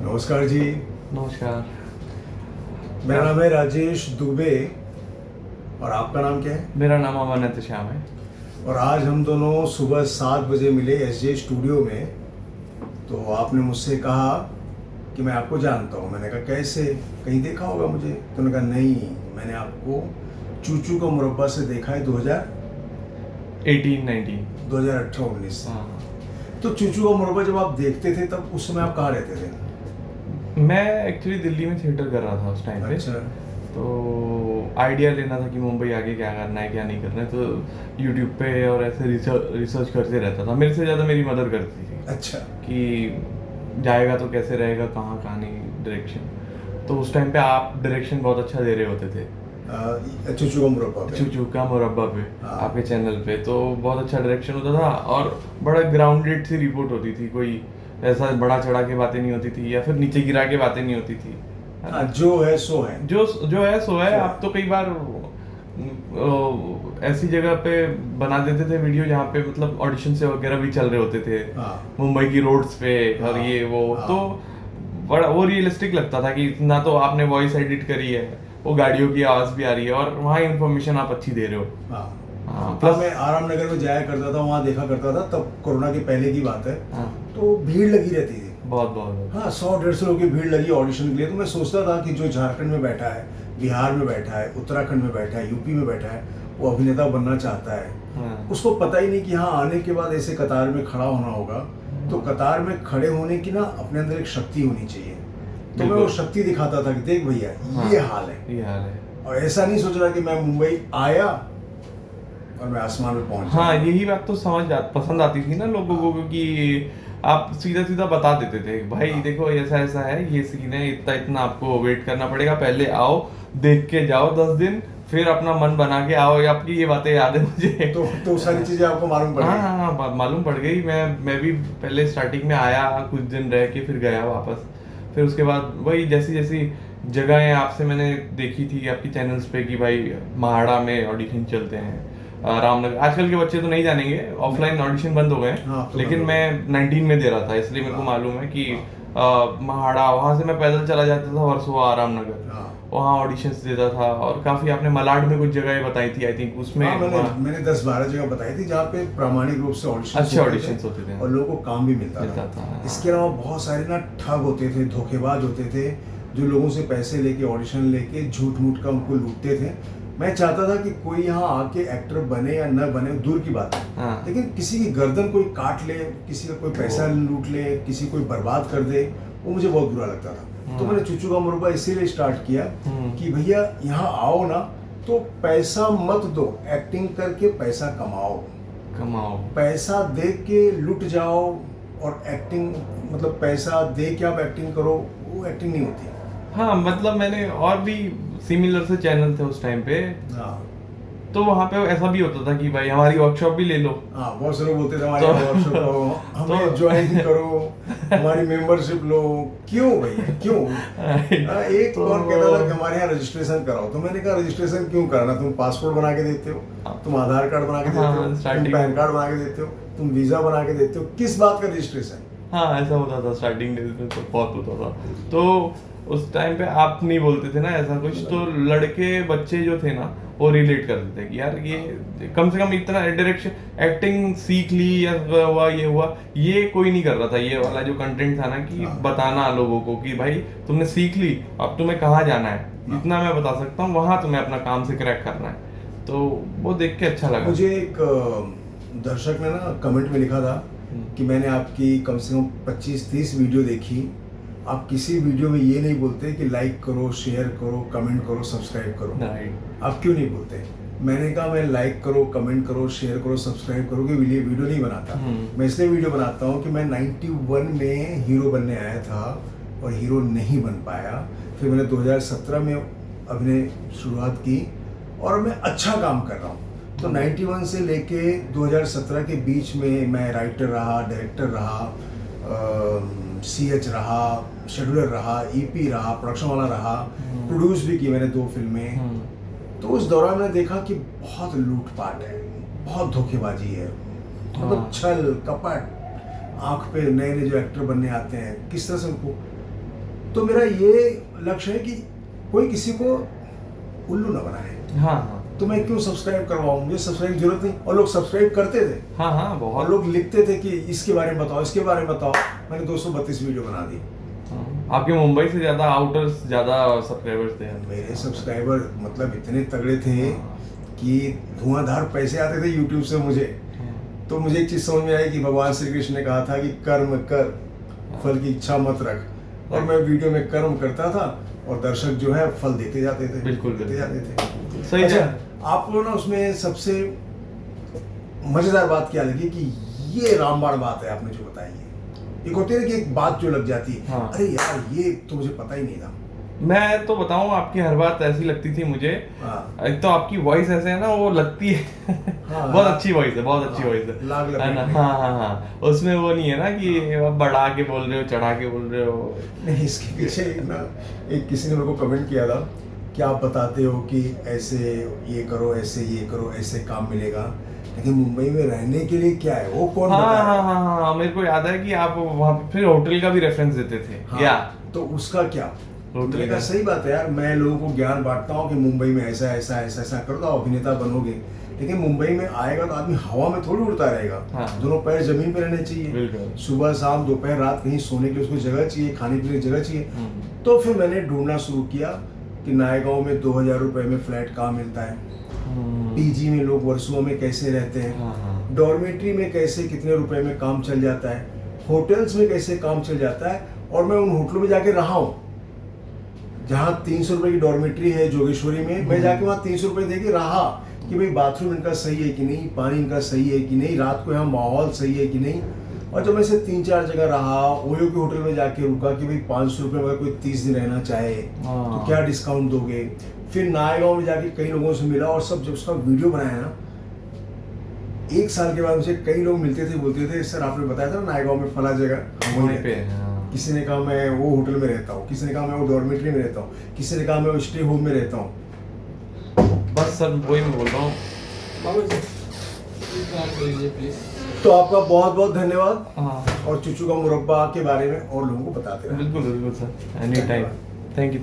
नमस्कार जी। नमस्कार। मेरा नाम है राजेश दुबे और आपका नाम क्या है? मेरा नाम अमरनाथ श्याम है। और आज हम दोनों सुबह 7 बजे मिले एसजे स्टूडियो में। तो आपने मुझसे कहा कि मैं आपको जानता हूँ। मैंने कहा कैसे, कहीं देखा होगा मुझे? तो उन्होंने कहा नहीं, मैंने आपको चूचू का मुरब्बा से देखा है 2018-19। हाँ। तो चूचू का मुरब्बा जब आप देखते थे तब उस समय आप कहाँ रहते थे? मैं एक्चुअली दिल्ली में थिएटर कर रहा था उस टाइम पे। अच्छा। तो आइडिया लेना था कि मुंबई आगे क्या करना है क्या नहीं करना है, तो यूट्यूब पे और ऐसे रिसर्च करते रहता था। मेरे से ज़्यादा मेरी मदर करती थी। अच्छा। कि जाएगा तो कैसे रहेगा, कहाँ कहाँ नहीं, डायरेक्शन। तो उस टाइम पे आप डायरेक्शन बहुत अच्छा दे रहे होते थे चूचू का मुरब्बा पे। चूचू का मुरब्बा पे। हाँ। आपके चैनल पे तो बहुत अच्छा डायरेक्शन होता था और बड़ा ग्राउंडेड सी रिपोर्ट होती थी। कोई ऐसा बड़ा चढ़ा के बातें नहीं होती थी या फिर नीचे गिरा के बातें नहीं होती थी। जो है सो है। जो जो है सो है। सो आप तो कई बार ऐसी जगह पे बना देते थे वीडियो जहाँ पे मतलब ऑडिशन से वगैरह भी चल रहे होते थे। हाँ। मुंबई की रोड्स पे और हाँ। ये वो। हाँ। तो बड़ा वो रियलिस्टिक लगता था कि ना तो आपने वॉइस एडिट करी है, वो गाड़ियों की आवाज भी आ रही है और वहाँ इन्फॉर्मेशन आप अच्छी दे रहे हो। हाँ। हाँ, प्लस प्लस मैं आराम नगर में जाया करता था, वहाँ देखा करता था, तब कोरोना के पहले की बात है। हाँ, तो भीड़ लगी रहती थी। बहुत बहुत बहुत। हाँ, 100-150 लोग की भीड़ लगी ऑडिशन के लिए। तो मैं सोचता था कि जो झारखंड में बैठा है, बिहार में बैठा है, उत्तराखंड में बैठा है, यूपी में बैठा है, वो अभिनेता बनना चाहता है। हाँ, उसको पता ही नहीं कि हाँ आने के बाद ऐसे कतार में खड़ा होना होगा। तो कतार में खड़े होने की ना अपने अंदर एक शक्ति होनी चाहिए। तो मैं वो बिल्कुल। शक्ति दिखाता था कि देख भैया, हाँ, ये हाल है। ये हाल है। और ऐसा नहीं सोच रहा कि मैं मुंबई आया और मैं आसमान में पहुंच हाँ, जाऊंगा। यही बात तो पसंद आती थी ना लोगों को, क्योंकि आप सीधा सीधा बता देते थे भाई हाँ। देखो ऐसा ऐसा है, ये सीन है, इतना इतना आपको वेट करना पड़ेगा, पहले आओ देख के जाओ 10 दिन, फिर अपना मन बना के आओ। आपकी ये बातें याद है मुझे। तो सारी चीजें आपको मालूम पड़ हाँ गई। हाँ हाँ, मालूम पड़ गई। मैं भी पहले स्टार्टिंग में आया, कुछ दिन रह के फिर गया वापस। फिर उसके बाद वही जैसी जैसी जगहें आपसे मैंने देखी थी आपकी चैनल्स पे कि भाई महाड़ा में ऑडिशन चलते हैं, रामनगर। आजकल के बच्चे तो नहीं जानेंगे, ऑफलाइन ऑडिशन बंद हो गए हैं। हाँ, तो लेकिन बंद हो मैं 19 में दे रहा था, इसलिए मेरे को हाँ। मालूम है कि हाँ। महाड़ा, वहां से मैं पैदल चला जाता था वर्सोवा रामनगर। हाँ। वहाँ ऑडिशंस देता था। और काफी आपने मलाड में कुछ जगह बताई थी, आई थिंक उसमें हाँ, मैंने 10-12 जगह बताई थी जहाँ पे प्रामाणिक रूप से अच्छे ऑडिशन ऑडिशंस होते थे और लोगों को काम भी मिलता मिलता था। था। इसके अलावा बहुत सारे ना ठग होते थे, धोखेबाज होते थे, जो लोगों से पैसे लेके ऑडिशन लेके झूठ मूठ का उनको लूटते थे। मैं चाहता था कि कोई यहाँ आके एक्टर बने या न बने दूर की बात है, हाँ। लेकिन किसी की गर्दन कोई काट ले, किसी का कोई पैसा लूट ले, किसी कोई बर्बाद कर दे, वो मुझे बहुत बुरा लगता था। तो मैंने चूचू का मुरब्बा इसीलिए स्टार्ट किया कि भैया यहाँ आओ ना तो पैसा मत दो, एक्टिंग करके पैसा कमाओ। पैसा दे के लुट जाओ और एक्टिंग मतलब पैसा दे के आप एक्टिंग करो, वो एक्टिंग नहीं होती। हाँ, मतलब मैंने और भी सिमिलर से चैनल थे उस टाइम पे। हाँ। तो वहाँ पे ऐसा भी होता था कि भाई हमारी वर्कशॉप भी ले लो। हाँ, बहुत से लोग बोलते थे हमारे तो- वर्कशॉप करो, हमें ज्वाइन करो, हमारी मेंबरशिप लो। क्यों भैया, क्यों? एक तो- और कहता था कि हमारे यहाँ रजिस्ट्रेशन कराओ। तो मैंने कहा रजिस्ट्रेशन क्यों कराना? तुम पासपोर्ट बना के देते हो, तुम आधार कार्ड बना के देते हो, तुम starting पैन कार्ड बना के देते हो, तुम वीजा बना के देते हो, किस बात का रजिस्ट्रेशन? हाँ, ऐसा होता था स्टार्टिंग डेज में, तो बहुत होता था। तो उस टाइम पे आप नहीं बोलते थे ना ऐसा कुछ, तो लड़के बच्चे जो थे ना वो रिलेट करते थे कि यार ये कम से कम इतना डायरेक्शन एक्टिंग सीख ली या हुआ ये हुआ, ये कोई नहीं कर रहा था। ये वाला जो कंटेंट था ना कि बताना लोगों को कि भाई तुमने सीख ली, अब तुम्हें कहाँ जाना है, इतना मैं बता सकता हूँ, वहां तुम्हें अपना काम से क्रैक करना है। तो वो देख के अच्छा लगा मुझे एक दर्शक ने ना कमेंट में लिखा था कि मैंने आपकी कम से कम 25-30 वीडियो देखी, आप किसी वीडियो में ये नहीं बोलते कि लाइक करो, शेयर करो, कमेंट करो, सब्सक्राइब करो। आप क्यों नहीं बोलते? मैंने कहा मैं लाइक करो, कमेंट करो, शेयर करो, सब्सक्राइब करो कि वीडियो नहीं बनाता। मैं इसलिए वीडियो बनाता हूँ कि मैं 91 में हीरो बनने आया था और हीरो नहीं बन पाया। फिर मैंने 2017 में अभिनय शुरुआत की और मैं अच्छा काम कर रहा हूँ। तो 91 से लेके 2017 के बीच में मैं राइटर रहा, डायरेक्टर रहा, CH रहा, शेड्यूलर रहा, EP रहा, प्रोडक्शन वाला रहा, प्रोड्यूस भी की मैंने 2 फिल्में। तो उस दौरान मैंने देखा कि बहुत लूटपाट है, बहुत धोखेबाजी है, मतलब छल कपट, आंख पे नए नए जो एक्टर बनने आते हैं किस तरह से उनको तो मेरा ये लक्ष्य है कि कोई किसी को उल्लू ना बनाए। हाँ हाँ तो मैं क्यों सब्सक्राइब करवाऊँ, मुझे सब्सक्राइब की जरूरत नहीं। और लोग सब्सक्राइब करते थे हाँ हाँ और बहुत। लोग लिखते थे कि इसके बारे में बताओ, इसके बारे में बताओ। मैंने 232 वीडियो बना दी। हाँ, आपके मुंबई से ज्यादा आउटर्स ज्यादा सब्सक्राइबर्स थे। मेरे सब्सक्राइबर मतलब इतने तगड़े थे कि धुआंधार पैसे आते थे यूट्यूब से मुझे। तो मुझे एक चीज समझ में आई कि भगवान श्री कृष्ण ने कहा था कि कर्म कर, फल की इच्छा मत रख। और मैं वीडियो में कर्म करता था और दर्शक जो है फल देते जाते थे, बिल्कुल देते जाते थे। सही अच्छा, है। आपको ना उसमें सबसे मजेदार बात क्या लगी कि ये रामबाण बात है आपने जो बताई है। एक होती है ना कि एक बात जो लग जाती है, हाँ। अरे यार ये तो मुझे पता ही नहीं था। मैं तो बताऊं, आपकी हर बात ऐसी लगती थी मुझे। हाँ। एक तो आपकी वॉइस ऐसे है ना, वो लगती है हाँ, बहुत अच्छी वॉइस है, बहुत अच्छी हाँ, वॉइस है लाग लपेट है ना। में। हाँ हाँ हाँ, उसमें वो नहीं है ना कि आप बढ़ा के बोल रहे हो, चढ़ा के बोल रहे हो। नहीं, इसके पीछे ना एक किसी ने मेरे को कमेंट किया था कि आप बताते हो कि ऐसे ये करो, ऐसे ये करो, ऐसे काम मिलेगा, लेकिन मुंबई में रहने के लिए क्या है वो कौन हाँ बताए? हाँ हाँ हाँ, मेरे को याद है कि आप वहाँ पे फिर होटल का भी रेफरेंस देते थे। हाँ, या तो उसका क्या? होटल मैंने का। कहा सही बात है यार, मैं लोगों को ज्ञान बांटता हूँ कि मुंबई में ऐसा ऐसा ऐसा ऐसा करो तो अभिनेता बनोगे, लेकिन मुंबई में आएगा तो आदमी हवा में थोड़ी उड़ता रहेगा। हाँ। दोनों पैर जमीन पे रहने चाहिए, बिल्कुल। सुबह शाम दोपहर रात कहीं सोने के लिए उसको जगह चाहिए, खाने पीने की जगह चाहिए। तो फिर मैंने ढूंढना शुरू किया कि नायगांव में 2000 रुपए में फ्लैट कहाँ मिलता है, पीजी में लोग वर्सों में कैसे रहते हैं, हाँ। डॉर्मेट्री में कैसे कितने रुपए में काम चल जाता है, होटल्स में कैसे काम चल जाता है। और मैं उन होटलों में जाके रहा हूँ जहाँ 300 रुपए की डॉर्मेट्री है जोगेश्वरी में, मैं जाके वहाँ 300 रुपए दे के रहा कि भाई बाथरूम इनका सही है कि नहीं, पानी इनका सही है कि नहीं, रात को यहाँ माहौल सही है कि नहीं। और जब मैं से 3-4 जगह रहा, ओयो के होटल में जाके रुका कि भाई 500 रुपये में अगर कोई 30 दिन रहना चाहे तो क्या डिस्काउंट दोगे। फिर नायगांव में जाके कई लोगों से मिला और सब जब उसका वीडियो बनाया ना, 1 साल के बाद मुझे कई लोग मिलते थे, बोलते थे सर आपने बताया था नायगांव में फला जगह वहीं पे। किसी ने कहा मैं वो होटल में रहता हूँ, किसी ने कहा मैं वो डॉर्मेट्री में रहता हूँ, किसी ने कहा मैं वो स्टे होम में रहता हूँ। बस सर वही मैं बोल रहा हूँ। तो आपका बहुत बहुत धन्यवाद। हाँ और चुचू का मुरब्बा के बारे में और लोगों को बताते रहें। बिल्कुल बिल्कुल sir, any time. Thank you.